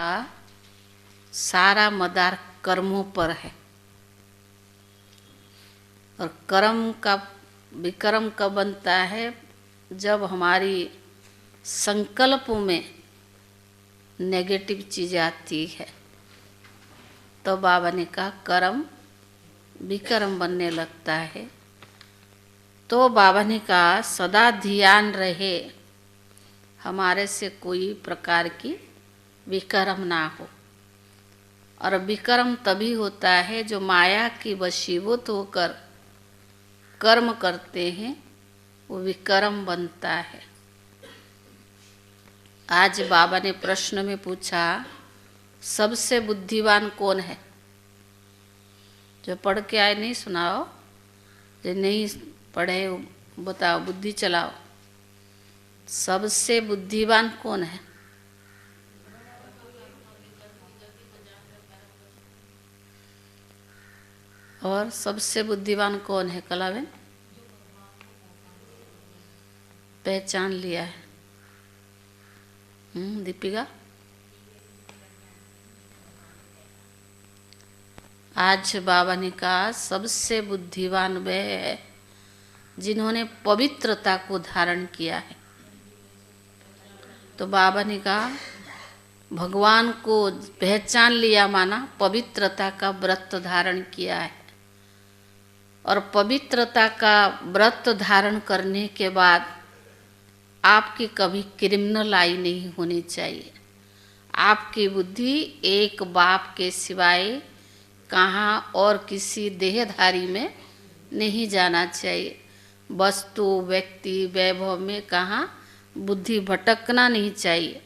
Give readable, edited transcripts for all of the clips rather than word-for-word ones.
का सारा मदार कर्मों पर है और कर्म का विकर्म कब बनता है जब हमारी संकल्पों में नेगेटिव चीज़ आती है। तो बाबा ने कहा कर्म विकर्म बनने लगता है। तो बाबा ने कहा सदा ध्यान रहे हमारे से कोई प्रकार की विकर्म ना हो। और विकर्म तभी होता है जो माया की वशीभूत होकर कर्म करते हैं, वो विकर्म बनता है। आज बाबा ने प्रश्न में पूछा सबसे बुद्धिमान कौन है? जो पढ़ के आए नहीं सुनाओ, जो नहीं पढ़े बताओ, बुद्धि चलाओ। सबसे बुद्धिमान कौन है? और सबसे बुद्धिमान कौन है? कलावेन पहचान लिया है। दीपिका आज बाबा ने कहा सबसे बुद्धिमान वे है जिन्होंने पवित्रता को धारण किया है। तो बाबा ने कहा भगवान को पहचान लिया, माना पवित्रता का व्रत धारण किया है। और पवित्रता का व्रत धारण करने के बाद आपकी कभी क्रिमिनल आई नहीं होनी चाहिए। आपकी बुद्धि एक बाप के सिवाय कहाँ और किसी देहधारी में नहीं जाना चाहिए। वस्तु व्यक्ति वैभव में कहाँ बुद्धि भटकना नहीं चाहिए।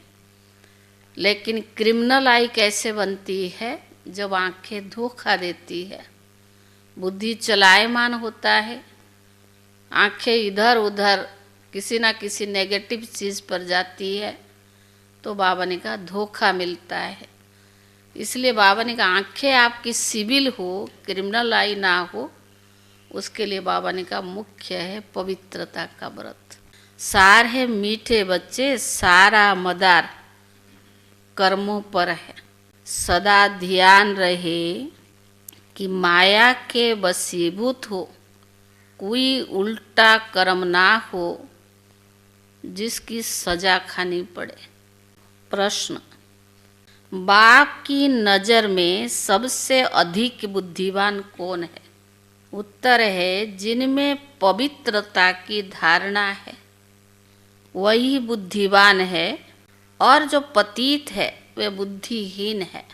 लेकिन क्रिमिनल आई कैसे बनती है? जब आंखें धोखा देती है, बुद्धि चलायमान होता है, आंखें इधर उधर किसी ना किसी नेगेटिव चीज़ पर जाती है, तो बाबा ने कहा धोखा मिलता है। इसलिए बाबा ने कहा आंखें आपकी सिविल हो, क्रिमिनल आई ना हो, उसके लिए बाबा ने कहा मुख्य है पवित्रता का व्रत। सार है मीठे बच्चे, सारा मदार कर्मों पर है। सदा ध्यान रहे कि माया के वशीभूत हो, कोई उल्टा कर्म ना हो जिसकी सजा खानी पड़े। प्रश्न, बाप की नज़र में सबसे अधिक बुद्धिमान कौन है? उत्तर है जिनमें पवित्रता की धारणा है वही बुद्धिमान है, और जो पतित है वह बुद्धिहीन है।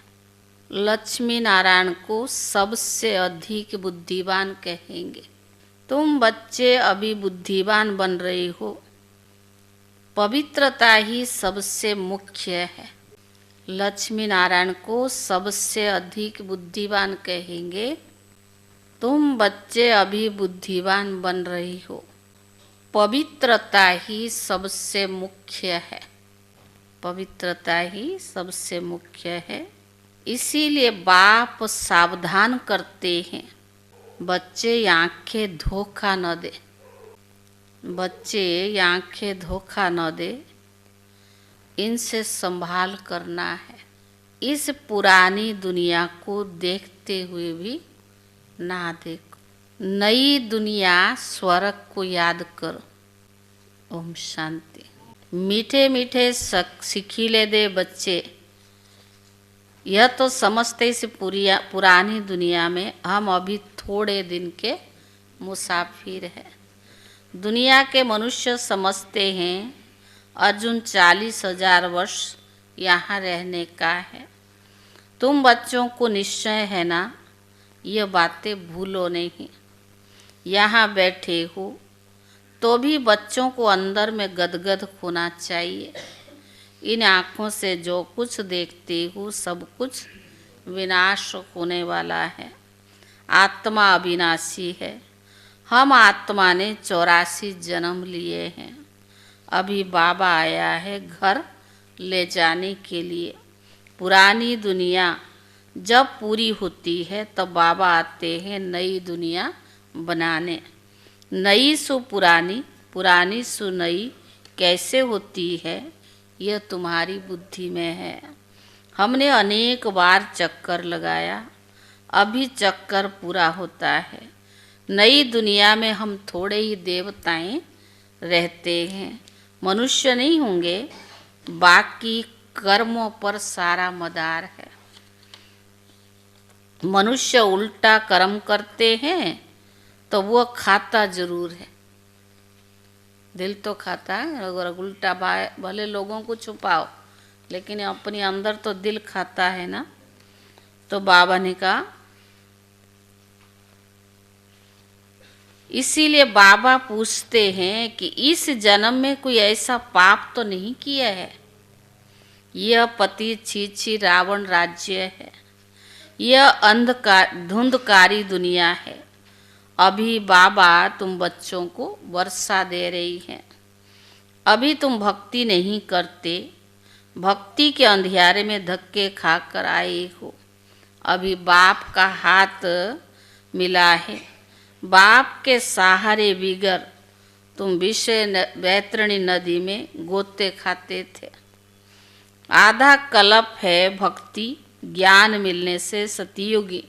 लक्ष्मी नारायण को सबसे अधिक बुद्धिमान कहेंगे। तुम बच्चे अभी बुद्धिमान बन रहे हो, पवित्रता ही सबसे मुख्य है। लक्ष्मी नारायण को सबसे अधिक बुद्धिमान कहेंगे। तुम बच्चे अभी बुद्धिमान बन रही हो, पवित्रता ही सबसे मुख्य है। पवित्रता ही सबसे मुख्य है। इसीलिए बाप सावधान करते हैं बच्चे आंखें धोखा न दे। बच्चे आंखें धोखा न दे, इनसे संभाल करना है। इस पुरानी दुनिया को देखते हुए भी ना देखो, नई दुनिया स्वर्ग को याद करो। ओम शांति। मीठे मीठे सिखिले दे बच्चे, यह तो समझते इस पुरानी दुनिया में हम अभी थोड़े दिन के मुसाफिर हैं। दुनिया के मनुष्य समझते हैं अर्जुन 40,000 वर्ष यहाँ रहने का है। तुम बच्चों को निश्चय है ना, ये बातें भूलो नहीं। यहाँ बैठे हो तो भी बच्चों को अंदर में गदगद होना चाहिए। इन आँखों से जो कुछ देखते हो सब कुछ विनाश होने वाला है। आत्मा अविनाशी है। हम आत्मा ने 84 जन्म लिए हैं। अभी बाबा आया है घर ले जाने के लिए। पुरानी दुनिया जब पूरी होती है तब बाबा आते हैं नई दुनिया बनाने। नई सु पुरानी, पुरानी सु नई कैसे होती है, यह तुम्हारी बुद्धि में है। हमने अनेक बार चक्कर लगाया, अभी चक्कर पूरा होता है। नई दुनिया में हम थोड़े ही देवताएं रहते हैं, मनुष्य नहीं होंगे। बाकी कर्मों पर सारा मदार है। मनुष्य उल्टा कर्म करते हैं तो वो खाता जरूर है। दिल तो खाता है, अगर उल्टा भले लोगों को छुपाओ, लेकिन अपने अंदर तो दिल खाता है ना। तो बाबा ने कहा, इसीलिए बाबा पूछते हैं कि इस जन्म में कोई ऐसा पाप तो नहीं किया है। यह पति छीछी रावण राज्य है, यह धुंधकारी दुनिया है। अभी बाबा तुम बच्चों को वर्षा दे रही है। अभी तुम भक्ति नहीं करते, भक्ति के अंधियारे में धक्के खाकर आए हो। अभी बाप का हाथ मिला है, बाप के सहारे बिगर तुम विषय वैतरणी नदी में गोते खाते थे। आधा कल्प है भक्ति, ज्ञान मिलने से सतयुगी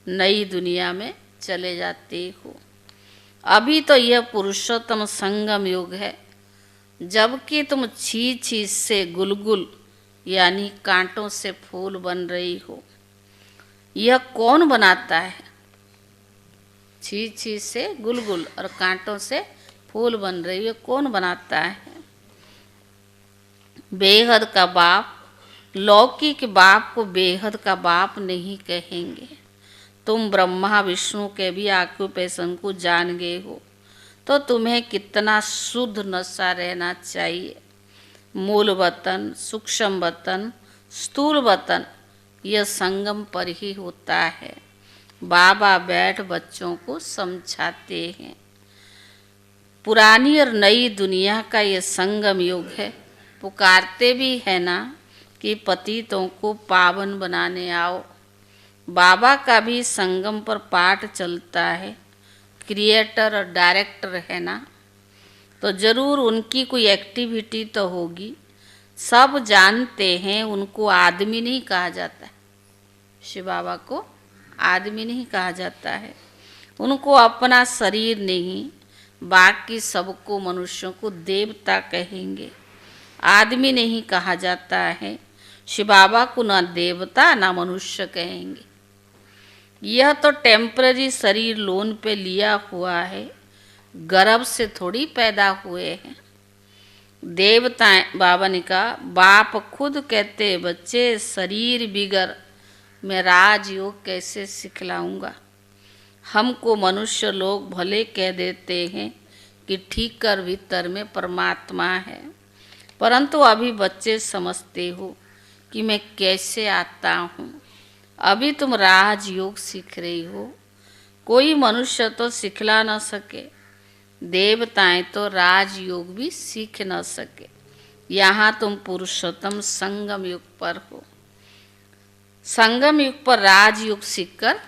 नई दुनिया में चले जाते हो। अभी तो यह पुरुषोत्तम संगम युग है, जबकि तुम छी से गुलगुल यानी कांटों से फूल बन रही हो। यह कौन बनाता है? छी से गुलगुल और कांटों से फूल बन रही है, कौन बनाता है? बेहद का बाप। लौकिक बाप को बेहद का बाप नहीं कहेंगे। तुम ब्रह्मा विष्णु के भी ऑक्यूपेशन को जान गए हो, तो तुम्हें कितना शुद्ध नशा रहना चाहिए। मूल वतन, सूक्ष्म वतन, स्थूल वतन, यह संगम पर ही होता है। बाबा बैठ बच्चों को समझाते हैं। पुरानी और नई दुनिया का ये संगम युग है। पुकारते भी है ना कि पतितों को पावन बनाने आओ। बाबा का भी संगम पर पाठ चलता है। क्रिएटर और डायरेक्टर है ना, तो ज़रूर उनकी कोई एक्टिविटी तो होगी। सब जानते हैं उनको आदमी नहीं कहा जाता है। शिव बाबा को आदमी नहीं कहा जाता है। उनको अपना शरीर नहीं, बाकी सबको मनुष्यों को देवता कहेंगे, आदमी नहीं कहा जाता है। शिव बाबा को ना देवता ना मनुष्य कहेंगे। यह तो टेम्पररी शरीर लोन पे लिया हुआ है, गर्भ से थोड़ी पैदा हुए हैं। देवताएं, बाबा ने कहा, बाप खुद कहते बच्चे शरीर बिगर मैं राजयोग कैसे सिखलाऊंगा। हमको मनुष्य लोग भले कह देते हैं कि ठीक कर भीतर में परमात्मा है, परंतु अभी बच्चे समझते हो कि मैं कैसे आता हूँ। अभी तुम राजयोग सीख रही हो। कोई मनुष्य तो सिखला न सके, देवताएं तो राजयोग भी सीख न सके। यहाँ तुम पुरुषोत्तम संगम युग पर हो। संगम युग पर राजयोग सीखकर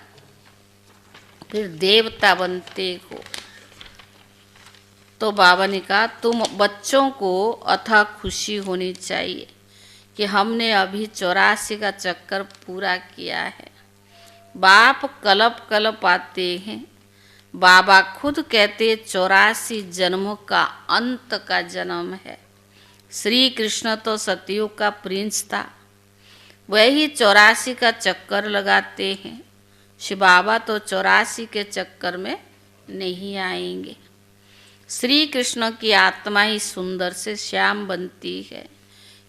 फिर देवता बनते हो। तो बाबा ने कहा, तुम बच्चों को अथाह खुशी होनी चाहिए कि हमने अभी 84 का चक्कर पूरा किया है। बाप कल्प कल्प आते हैं। बाबा खुद कहते 84 जन्मों का अंत का जन्म है। श्री कृष्ण तो सतयुग का प्रिंस था, वही 84 का चक्कर लगाते हैं। शिव बाबा तो 84 के चक्कर में नहीं आएंगे। श्री कृष्ण की आत्मा ही सुंदर से श्याम बनती है।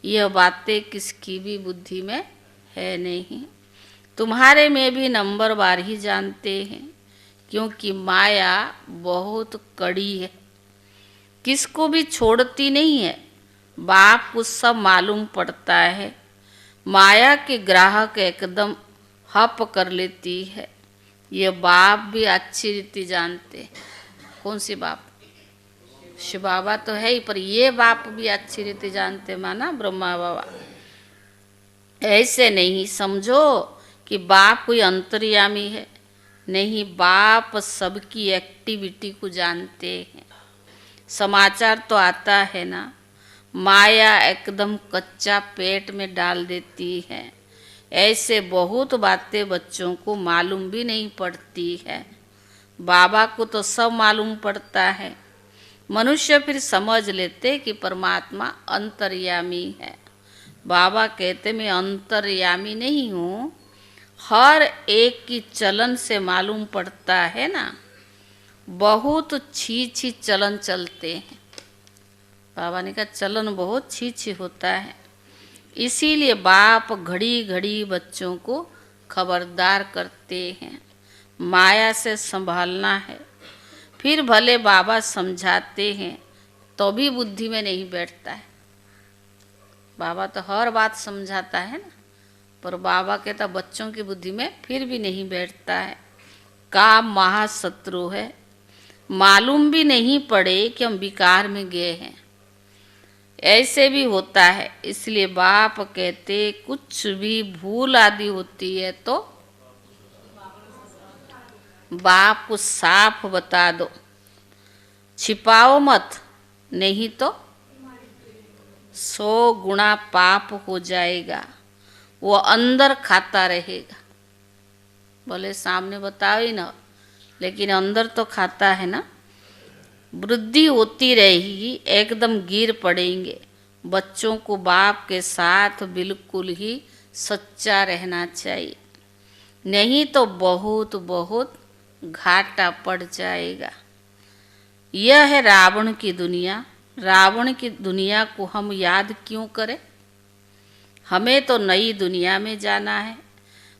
यह बातें किसकी भी बुद्धि में है नहीं। तुम्हारे में भी नंबर बार ही जानते हैं, क्योंकि माया बहुत कड़ी है, किसको भी छोड़ती नहीं है। बाप को सब मालूम पड़ता है। माया के ग्राहक एकदम हप कर लेती है। ये बाप भी अच्छी रीति जानते हैं। कौन सी बाप? शिव बाबा तो है ही, पर ये बाप भी अच्छी रीति जानते, माना ब्रह्मा बाबा। ऐसे नहीं समझो कि बाप कोई अंतर्यामी है, नहीं, बाप सबकी एक्टिविटी को जानते हैं। समाचार तो आता है ना, माया एकदम कच्चा पेट में डाल देती है। ऐसे बहुत बातें बच्चों को मालूम भी नहीं पड़ती है। बाबा को तो सब मालूम पड़ता है। मनुष्य फिर समझ लेते कि परमात्मा अंतर्यामी है। बाबा कहते मैं अंतर्यामी नहीं हूँ, हर एक की चलन से मालूम पड़ता है ना। बहुत छी चलन चलते हैं। बाबा ने कहा चलन बहुत छी होता है। इसीलिए बाप घड़ी घड़ी बच्चों को खबरदार करते हैं, माया से संभालना है। फिर भले बाबा समझाते हैं तो भी बुद्धि में नहीं बैठता है। बाबा तो हर बात समझाता है ना, पर बाबा कहता बच्चों की बुद्धि में फिर भी नहीं बैठता है। काम महाशत्रु है। मालूम भी नहीं पड़े कि हम विकार में गए हैं। ऐसे भी होता है। इसलिए बाप कहते कुछ भी भूल आदि होती है तो बाप को साफ बता दो, छिपाओ मत, नहीं तो 100 गुना पाप हो जाएगा। वो अंदर खाता रहेगा। बोले सामने बताओ ही ना, लेकिन अंदर तो खाता है ना। वृद्धि होती रहेगी, एकदम गिर पड़ेंगे। बच्चों को बाप के साथ बिल्कुल ही सच्चा रहना चाहिए, नहीं तो बहुत बहुत घाटा पड़ जाएगा। यह है रावण की दुनिया। रावण की दुनिया को हम याद क्यों करें? हमें तो नई दुनिया में जाना है।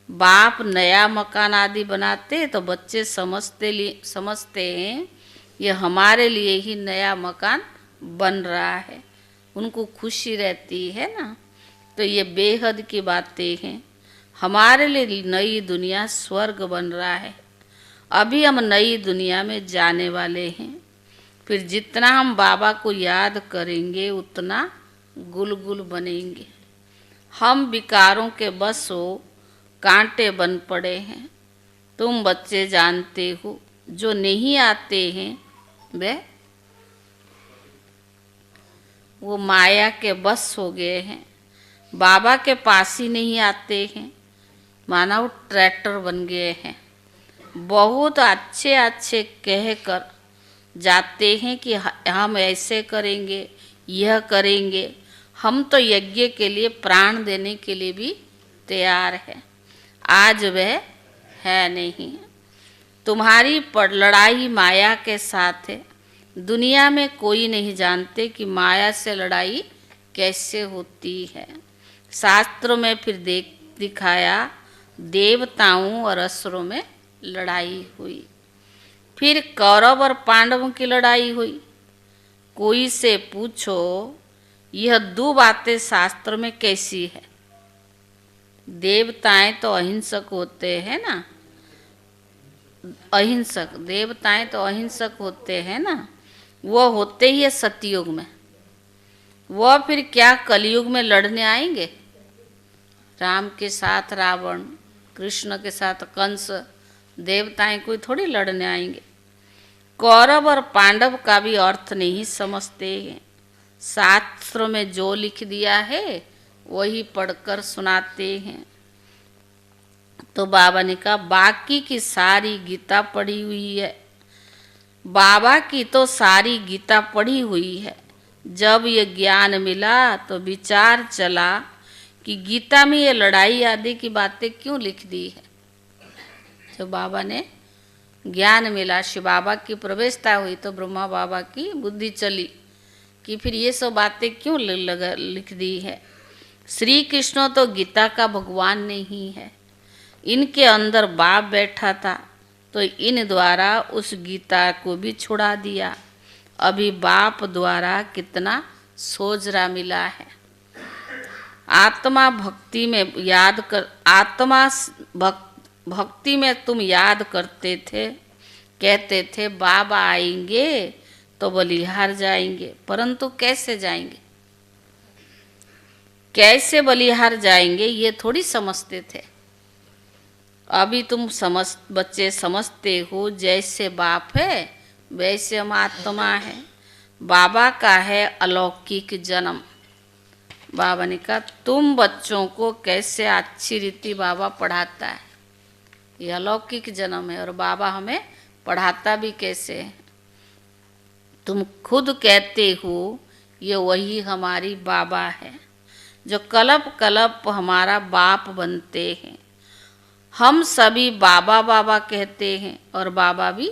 बाप नया मकान आदि बनाते तो बच्चे समझते हैं ये हमारे लिए ही नया मकान बन रहा है। उनको खुशी रहती है ना। तो ये बेहद की बातें हैं। हमारे लिए नई दुनिया स्वर्ग बन रहा है। अभी हम नई दुनिया में जाने वाले हैं। फिर जितना हम बाबा को याद करेंगे उतना गुलगुल बनेंगे। हम विकारों के बस हो कांटे बन पड़े हैं। तुम बच्चे जानते हो, जो नहीं आते हैं वे वो माया के बस हो गए हैं। बाबा के पास ही नहीं आते हैं, माना वो ट्रैक्टर बन गए हैं। बहुत अच्छे अच्छे कह कर जाते हैं कि हम ऐसे करेंगे, यह करेंगे। हम तो यज्ञ के लिए प्राण देने के लिए भी तैयार है। आज वह है नहीं। तुम्हारी लड़ाई माया के साथ है। दुनिया में कोई नहीं जानते कि माया से लड़ाई कैसे होती है। शास्त्रों में फिर दिखाया देवताओं और असुरों में लड़ाई हुई। फिर कौरव और पांडवों की लड़ाई हुई। कोई से पूछो यह 2 बातें शास्त्र में कैसी है? देवताएं तो अहिंसक होते हैं ना, अहिंसक देवताएं तो अहिंसक होते हैं ना। वो होते ही है सतयुग में। वह फिर क्या कलयुग में लड़ने आएंगे? राम के साथ रावण, कृष्ण के साथ कंस, देवताएं कोई थोड़ी लड़ने आएंगे। कौरव और पांडव का भी अर्थ नहीं समझते हैं। शास्त्रों में जो लिख दिया है वही पढ़कर सुनाते हैं। तो बाबा ने कहा बाकी की सारी गीता पढ़ी हुई है। बाबा की तो सारी गीता पढ़ी हुई है। जब ये ज्ञान मिला तो विचार चला कि गीता में ये लड़ाई आदि की बातें क्यों लिख दी है। तो बाबा ने ज्ञान मिला, शिव बाबा की प्रवेशता हुई तो ब्रह्मा बाबा की बुद्धि चली कि फिर ये सब बातें क्यों लिख दी है। श्री कृष्ण तो गीता का भगवान नहीं है। इनके अंदर बाप बैठा था तो इन द्वारा उस गीता को भी छुड़ा दिया। अभी बाप द्वारा कितना सोजरा मिला है। आत्मा भक्ति में याद कर, आत्मा भक्ति में तुम याद करते थे, कहते थे बाबा आएंगे तो बलिहार जाएंगे, परंतु कैसे जाएंगे, कैसे बलिहार जाएंगे ये थोड़ी समझते थे। अभी तुम बच्चे समझते हो जैसे बाप है वैसे हम आत्मा है। बाबा का है अलौकिक जन्म। बाबा ने कहा तुम बच्चों को कैसे अच्छी रीति बाबा पढ़ाता है, यह अलौकिक जन्म है और बाबा हमें पढ़ाता भी कैसे है। तुम खुद कहते हो ये वही हमारी बाबा है जो कल्प कल्प हमारा बाप बनते हैं। हम सभी बाबा बाबा कहते हैं और बाबा भी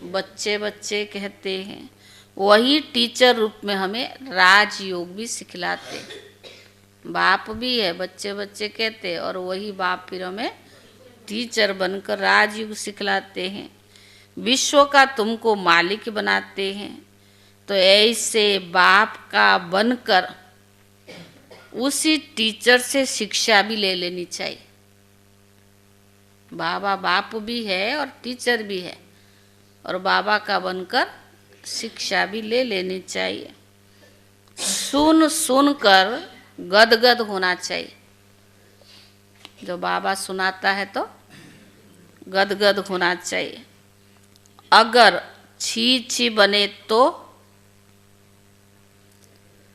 बच्चे बच्चे कहते हैं। वही टीचर रूप में हमें राजयोग भी सिखलाते हैं। बाप भी है, बच्चे बच्चे कहते और वही बाप फिर हमें टीचर बनकर राजयोग सिखलाते हैं। विश्व का तुमको मालिक बनाते हैं। तो ऐसे बाप का बनकर उसी टीचर से शिक्षा भी ले लेनी चाहिए। बाबा बाप भी है और टीचर भी है और बाबा का बनकर शिक्षा भी ले लेनी चाहिए। सुन सुन कर गदगद होना चाहिए। जो बाबा सुनाता है तो गदगद होना चाहिए। अगर छी छी बने तो,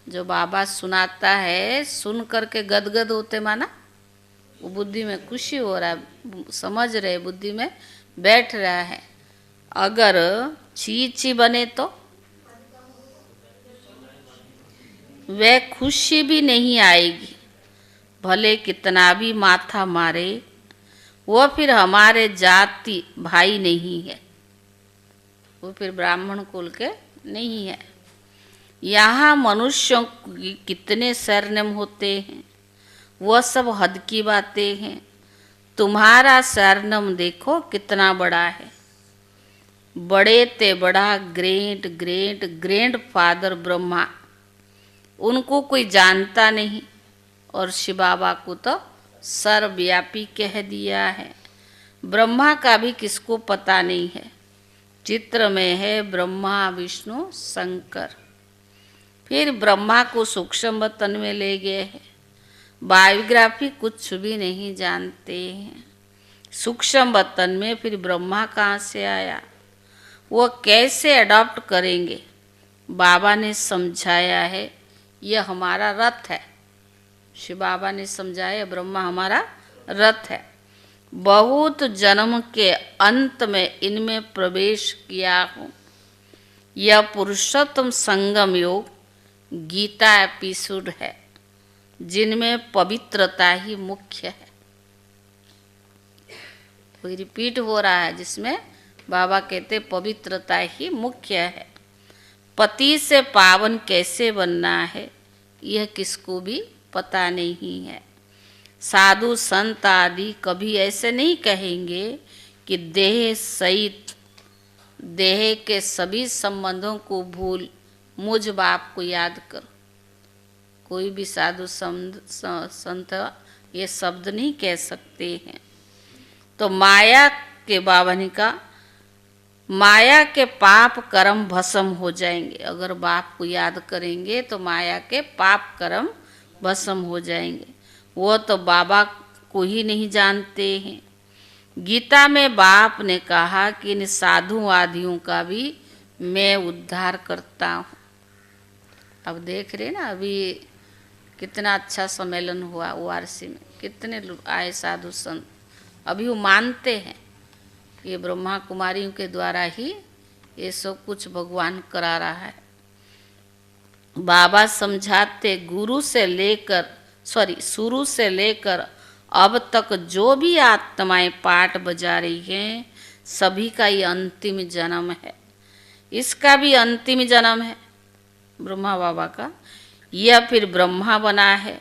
जो बाबा सुनाता है सुन करके गदगद होते माना वो बुद्धि में खुशी हो रहा है, समझ रहे, बुद्धि में बैठ रहा है। अगर छी छी बने तो वह खुशी भी नहीं आएगी, भले कितना भी माथा मारे, वो फिर हमारे जाति भाई नहीं है, वो फिर ब्राह्मण कुल के नहीं है। यहाँ मनुष्यों की कितने सरनेम होते हैं, वह सब हद की बातें हैं। तुम्हारा सरनेम देखो कितना बड़ा है। बड़े ते बड़ा great great grand father Brahma, उनको कोई जानता नहीं और शिव बाबा को तो सर्वव्यापी कह दिया है। ब्रह्मा का भी किसको पता नहीं है। चित्र में है ब्रह्मा विष्णु शंकर। फिर ब्रह्मा को सूक्ष्म वतन में ले गए हैं। बायोग्राफी कुछ भी नहीं जानते हैं। सूक्ष्म वतन में फिर ब्रह्मा कहाँ से आया, वो कैसे अडॉप्ट करेंगे। बाबा ने समझाया है यह हमारा रथ है। शिव बाबा ने समझाया ब्रह्मा हमारा रथ है। बहुत जन्म के अंत में इनमें प्रवेश किया हूँ। यह पुरुषोत्तम संगम योग गीता एपिसोड है जिनमें पवित्रता ही मुख्य है। कोई रिपीट हो रहा है जिसमें बाबा कहते पवित्रता ही मुख्य है। पति से पावन कैसे बनना है यह किसको भी पता नहीं है। साधु संत आदि कभी ऐसे नहीं कहेंगे कि देह सहित देह के सभी संबंधों को भूल मुझ बाप को याद करो। कोई भी साधु संत ये शब्द नहीं कह सकते हैं। तो माया के बाबा ने कहा माया के पाप कर्म भस्म हो जाएंगे। अगर बाप को याद करेंगे तो माया के पाप कर्म भस्म हो जाएंगे। वो तो बाबा को ही नहीं जानते हैं। गीता में बाप ने कहा कि इन साधु आदियों का भी मैं उद्धार करता हूँ। अब देख रहे ना, अभी कितना अच्छा सम्मेलन हुआ वाराणसी में, कितने लोग आए साधु संत। अभी वो मानते हैं ये ब्रह्मा कुमारियों के द्वारा ही ये सब कुछ भगवान करा रहा है। बाबा समझाते शुरू से लेकर अब तक जो भी आत्माएं पाठ बजा रही हैं सभी का ये अंतिम जन्म है। इसका भी अंतिम जन्म है ब्रह्मा बाबा का। यह फिर ब्रह्मा बना है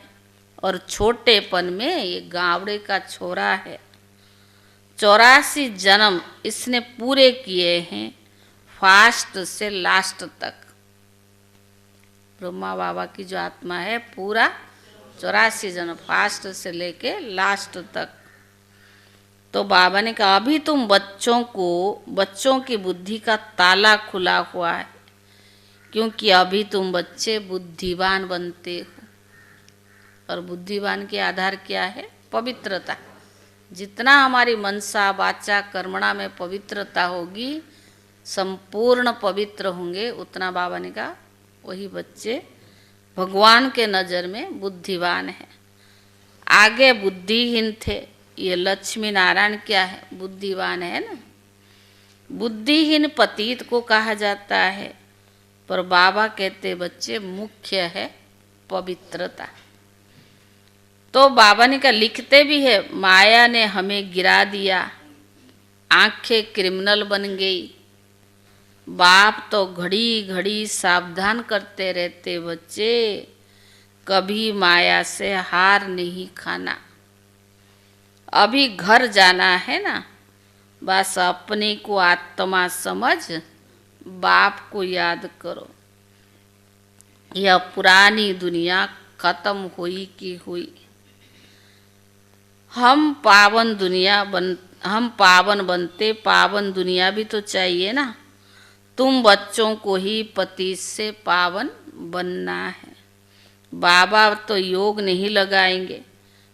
और छोटेपन में ये गावड़े का छोरा है। 84 जन्म इसने पूरे किए हैं फास्ट से लास्ट तक। ब्रह्मा बाबा की जो आत्मा है पूरा 84 जन्म फास्ट से लेके लास्ट तक। तो बाबा ने कहा अभी तुम बच्चों की बुद्धि का ताला खुला हुआ है, क्योंकि अभी तुम बच्चे बुद्धिवान बनते हो। और बुद्धिवान के आधार क्या है? पवित्रता। जितना हमारी मनसा वाचा कर्मणा में पवित्रता होगी, संपूर्ण पवित्र होंगे, उतना बाबा ने कहा वही बच्चे भगवान के नज़र में बुद्धिवान है। आगे बुद्धिहीन थे, ये लक्ष्मी नारायण क्या है? बुद्धिवान है ना। बुद्धिहीन पतित को कहा जाता है, पर बाबा कहते बच्चे मुख्य है पवित्रता। तो बाबा ने कहा, लिखते भी है, माया ने हमें गिरा दिया, आंखें क्रिमिनल बन गई। बाप तो घड़ी घड़ी सावधान करते रहते, बच्चे कभी माया से हार नहीं खाना। अभी घर जाना है ना, बस अपने को आत्मा समझ बाप को याद करो। यह पुरानी दुनिया खत्म हुई कि हुई। हम पावन बनते, पावन दुनिया भी तो चाहिए ना। तुम बच्चों को ही पति से पावन बनना है। बाबा तो योग नहीं लगाएंगे,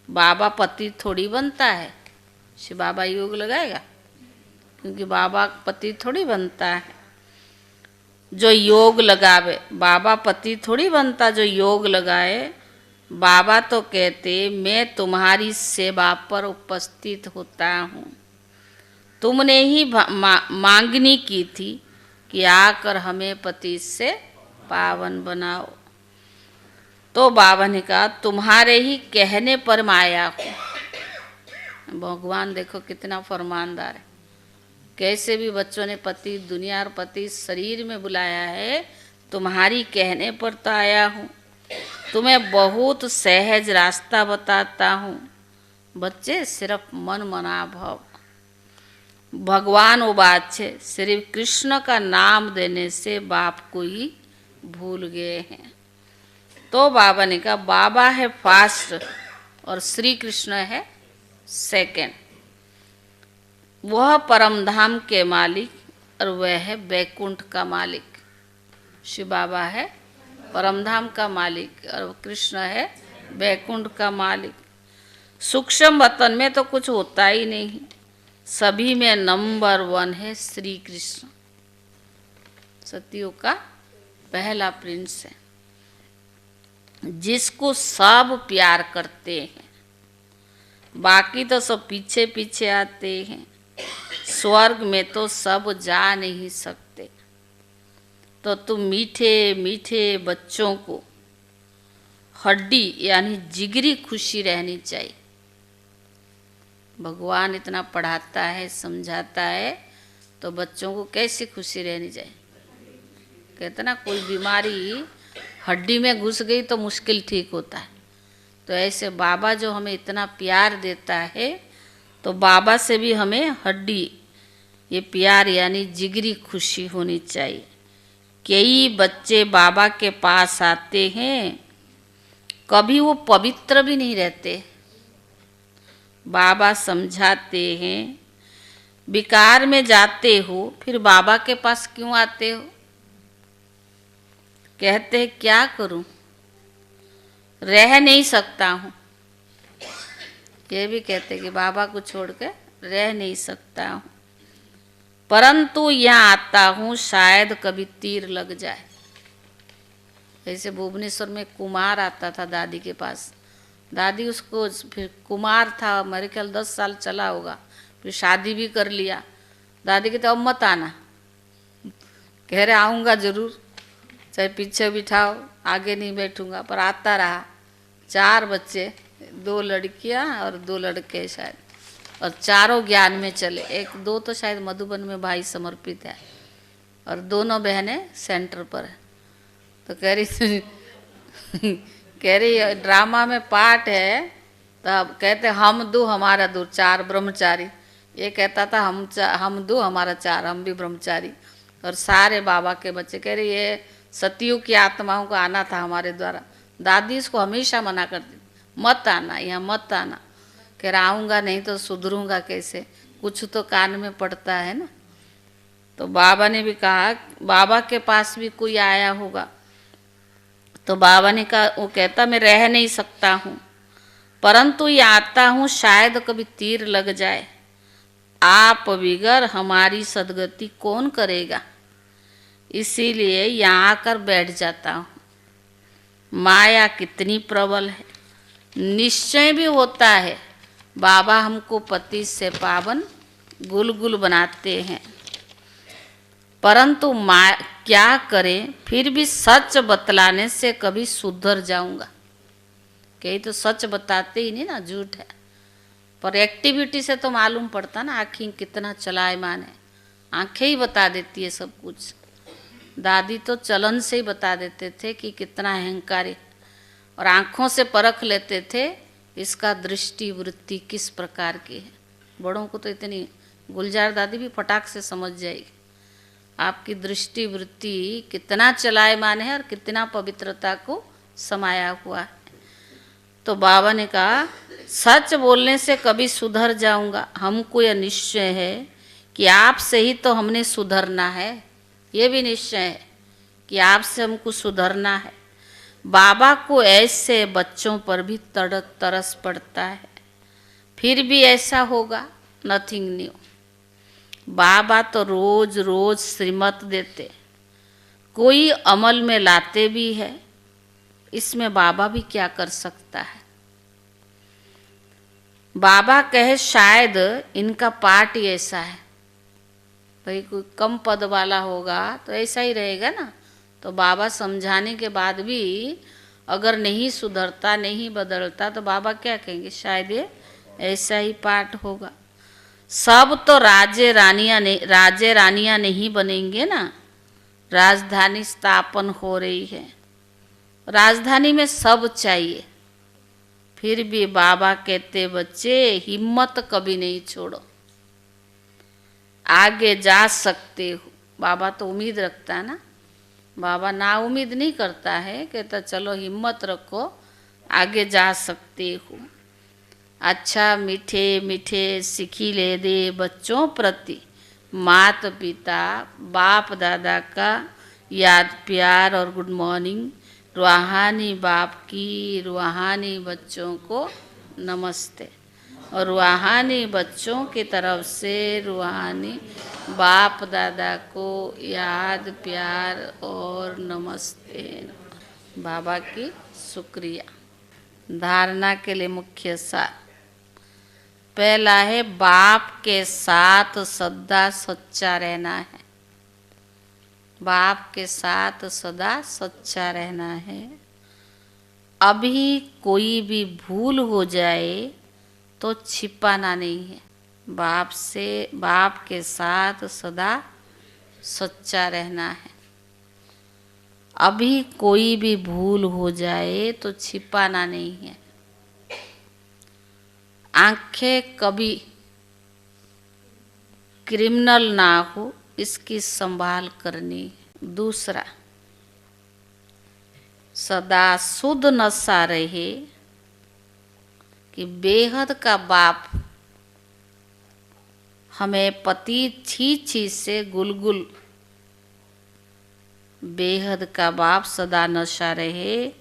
बाबा पति थोड़ी बनता है। शिव बाबा योग लगाएगा? क्योंकि बाबा पति थोड़ी बनता है। जो योग लगावे, बाबा पति थोड़ी बनता जो योग लगाए। बाबा तो कहते, मैं तुम्हारी सेवा पर उपस्थित होता हूँ। तुमने ही मांगनी की थी कि आकर हमें पति से पावन बनाओ। तो बाबा ने कहा, तुम्हारे ही कहने पर मैं आया हूँ। भगवान देखो कितना फरमानदार है। कैसे भी बच्चों ने पति दुनिया और पति शरीर में बुलाया है, तुम्हारी कहने पर तो आया हूँ। तुम्हें बहुत सहज रास्ता बताता हूँ बच्चे, सिर्फ मन मना भाव। भगवान वो बात है, सिर्फ कृष्ण का नाम देने से बाप को ही भूल गए हैं। तो बाबा ने कहा, बाबा है फास्ट और श्री कृष्ण है सेकंड। वह परमधाम के मालिक और वह है बैकुंठ का मालिक। शिव बाबा है परमधाम का मालिक और कृष्ण है बैकुंठ का मालिक। सूक्ष्म वतन में तो कुछ होता ही नहीं, सभी में नंबर 1 है श्री कृष्ण। सतियों का पहला प्रिंस है, जिसको सब प्यार करते हैं। बाकी तो सब पीछे पीछे आते हैं। स्वर्ग में तो सब जा नहीं सकते। तो तुम मीठे मीठे बच्चों को हड्डी यानी जिगरी खुशी रहनी चाहिए। भगवान इतना पढ़ाता है, समझाता है, तो बच्चों को कैसी खुशी रहनी चाहिए? कहते ना, कोई बीमारी हड्डी में घुस गई तो मुश्किल ठीक होता है। तो ऐसे बाबा जो हमें इतना प्यार देता है, तो बाबा से भी हमें हड्डी ये प्यार यानी जिगरी खुशी होनी चाहिए। कई बच्चे बाबा के पास आते हैं, कभी वो पवित्र भी नहीं रहते। बाबा समझाते हैं, विकार में जाते हो फिर बाबा के पास क्यों आते हो? कहते हैं क्या करूं, रह नहीं सकता हूं। ये भी कहते कि बाबा को छोड़ के रह नहीं सकता हूं, परंतु यहाँ आता हूँ शायद कभी तीर लग जाए। जैसे भुवनेश्वर में कुमार आता था दादी के पास, दादी उसको फिर कुमार था, मेरे ख्याल 10 साल चला होगा, फिर शादी भी कर लिया। दादी कहते अब मत आना। कह रहे आऊँगा ज़रूर, चाहे पीछे बिठाओ, आगे नहीं बैठूंगा। पर आता रहा। 4 बच्चे, 2 लड़कियां और 2 लड़के शायद, और चारों ज्ञान में चले। 1-2 तो शायद मधुबन में भाई समर्पित है, और दोनों बहनें सेंटर पर है। तो कह रही ड्रामा में पार्ट है, तो अब कहते हम 2 हमारा 2, 4 ब्रह्मचारी। ये कहता था हम 2 हमारा 4, हम भी ब्रह्मचारी। और सारे बाबा के बच्चे कह रही ये सतियों की आत्माओं को आना था हमारे द्वारा। दादी इसको हमेशा मना करती, मत आना, यहाँ मत आना। कह रहा आऊँगा नहीं तो सुधरूंगा कैसे, कुछ तो कान में पड़ता है ना। तो बाबा ने भी कहा, बाबा के पास भी कोई आया होगा। तो बाबा ने कहा, वो कहता मैं रह नहीं सकता हूँ, परंतु ये आता हूँ शायद कभी तीर लग जाए। आप बिगर हमारी सदगति कौन करेगा, इसीलिए यहाँ आकर बैठ जाता हूँ। माया कितनी प्रबल है। निश्चय भी होता है बाबा हमको पति से पावन गुलगुल बनाते हैं, परंतु क्या करें, फिर भी सच बतलाने से कभी सुधर जाऊंगा। कहीं तो सच बताते ही नहीं ना, झूठ है। पर एक्टिविटी से तो मालूम पड़ता ना आँखें कितना चलायमान है, आंखें ही बता देती है सब कुछ। दादी तो चलन से ही बता देते थे कि कितना अहंकारी, और आँखों से परख लेते थे इसका दृष्टि वृत्ति किस प्रकार की है। बड़ों को तो इतनी, गुलजार दादी भी फटाक से समझ जाएगी आपकी दृष्टि वृत्ति कितना चलायमान है और कितना पवित्रता को समाया हुआ है। तो बाबा ने कहा सच बोलने से कभी सुधर जाऊंगा। हमको यह निश्चय है कि आपसे ही तो हमने सुधरना है, ये भी निश्चय है कि आपसे हमको सुधरना है। बाबा को ऐसे बच्चों पर भी तरस पड़ता है, फिर भी ऐसा होगा, नथिंग न्यू। बाबा तो रोज रोज श्रीमत देते, कोई अमल में लाते भी है, इसमें बाबा भी क्या कर सकता है। बाबा कहे शायद इनका पाठ ही ऐसा है, भाई कोई कम पद वाला होगा तो ऐसा ही रहेगा ना। तो बाबा समझाने के बाद भी अगर नहीं सुधरता, नहीं बदलता, तो बाबा क्या कहेंगे, शायद ये ऐसा ही पाठ होगा। सब तो राजे रानियां नहीं बनेंगे ना। राजधानी स्थापन हो रही है, राजधानी में सब चाहिए, फिर भी बाबा कहते बच्चे हिम्मत कभी नहीं छोड़ो, आगे जा सकते हो। बाबा तो उम्मीद रखता है ना, बाबा ना उम्मीद नहीं करता है, कहता चलो हिम्मत रखो, आगे जा सकते हो। अच्छा मीठे मीठे सिखिले दे बच्चों प्रति माता पिता बाप दादा का याद प्यार और गुड मॉर्निंग। रूहानी बाप की रूहानी बच्चों को नमस्ते, और रूहानी बच्चों की तरफ से रूहानी बाप दादा को याद प्यार और नमस्ते। बाबा की शुक्रिया। धारणा के लिए मुख्य सार, पहला है बाप के साथ सदा सच्चा रहना है। बाप के साथ सदा सच्चा रहना है। अभी कोई भी भूल हो जाए तो छिपाना नहीं है। बाप के साथ सदा सच्चा रहना है। अभी कोई भी भूल हो जाए तो छिपाना नहीं है। आंखें कभी क्रिमिनल ना हो, इसकी संभाल करनी है। दूसरा, सदा शुद्ध नशा रहे कि बेहद का बाप हमें पति छी से गुलगुल। बेहद का बाप सदा नशा रहे,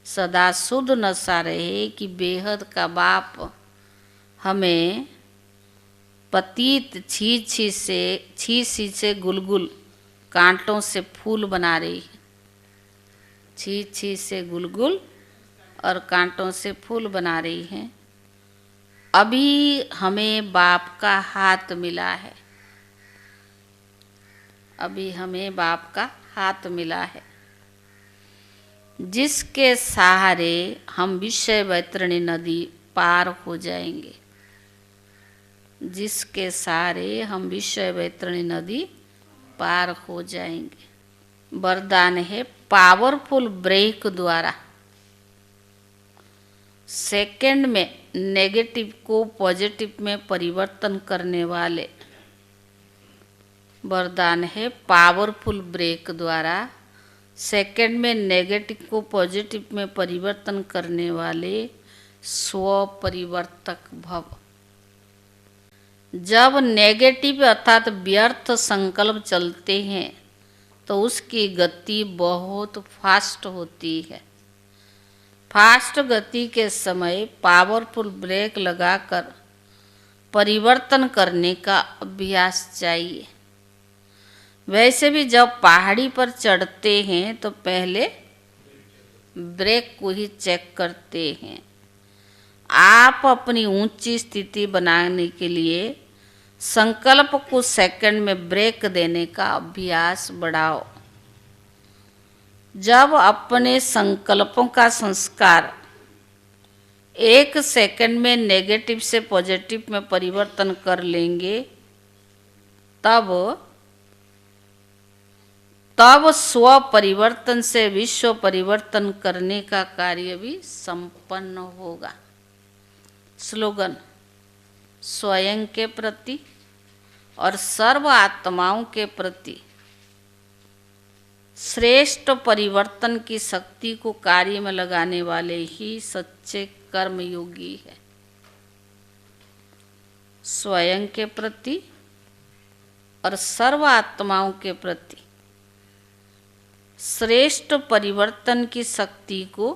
सदा शुद्ध नशा रहे कि बेहद का बाप हमें पतित छी से गुलगुल कांटों से फूल बना रही है। छी से गुलगुल और कांटों से फूल बना रही है। अभी हमें बाप का हाथ मिला है, अभी हमें बाप का हाथ मिला है, जिसके सहारे हम विषय वैतरणी नदी पार हो जाएंगे। जिसके सहारे हम विषय वैतरणी नदी पार हो जाएंगे। वरदान है पावरफुल ब्रेक द्वारा सेकंड में नेगेटिव को पॉजिटिव में परिवर्तन करने वाले। वरदान है पावरफुल ब्रेक द्वारा सेकंड में नेगेटिव को पॉजिटिव में परिवर्तन करने वाले स्व परिवर्तक भव। जब नेगेटिव अर्थात व्यर्थ संकल्प चलते हैं तो उसकी गति बहुत फास्ट होती है। फास्ट गति के समय पावरफुल ब्रेक लगाकर परिवर्तन करने का अभ्यास चाहिए। वैसे भी जब पहाड़ी पर चढ़ते हैं तो पहले ब्रेक को ही चेक करते हैं। आप अपनी ऊंची स्थिति बनाने के लिए संकल्प कुछ सेकंड में ब्रेक देने का अभ्यास बढ़ाओ। जब अपने संकल्पों का संस्कार 1 सेकंड में नेगेटिव से पॉजिटिव में परिवर्तन कर लेंगे, तब स्व परिवर्तन से विश्व परिवर्तन करने का कार्य भी संपन्न होगा। स्लोगन: स्वयं के प्रति और सर्व आत्माओं के प्रति श्रेष्ठ परिवर्तन की शक्ति को कार्य में लगाने वाले ही सच्चे कर्मयोगी है। स्वयं के प्रति और सर्व आत्माओं के प्रति श्रेष्ठ परिवर्तन की शक्ति को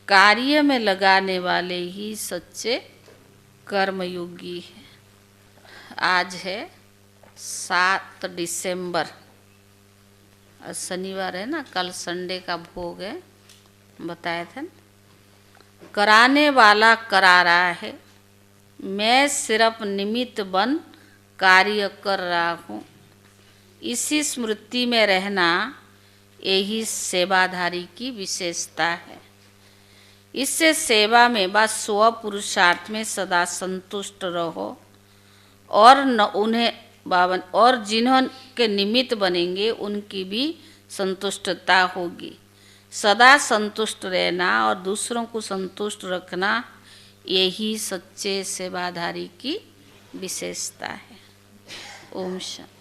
कार्य में लगाने वाले ही सच्चे कर्मयोगी है। आज है 7 दिसंबर, शनिवार है ना, कल संडे का भोग है, बताया था ना। कराने वाला करा रहा है, मैं सिर्फ निमित्त बन कार्य कर रहा हूँ। इसी स्मृति में रहना यही सेवाधारी की विशेषता है। इससे सेवा में व स्व पुरुषार्थ में सदा संतुष्ट रहो और जिन्हों के निमित्त बनेंगे उनकी भी संतुष्टता होगी। सदा संतुष्ट रहना और दूसरों को संतुष्ट रखना यही सच्चे सेवाधारी की विशेषता है। ओम शांति।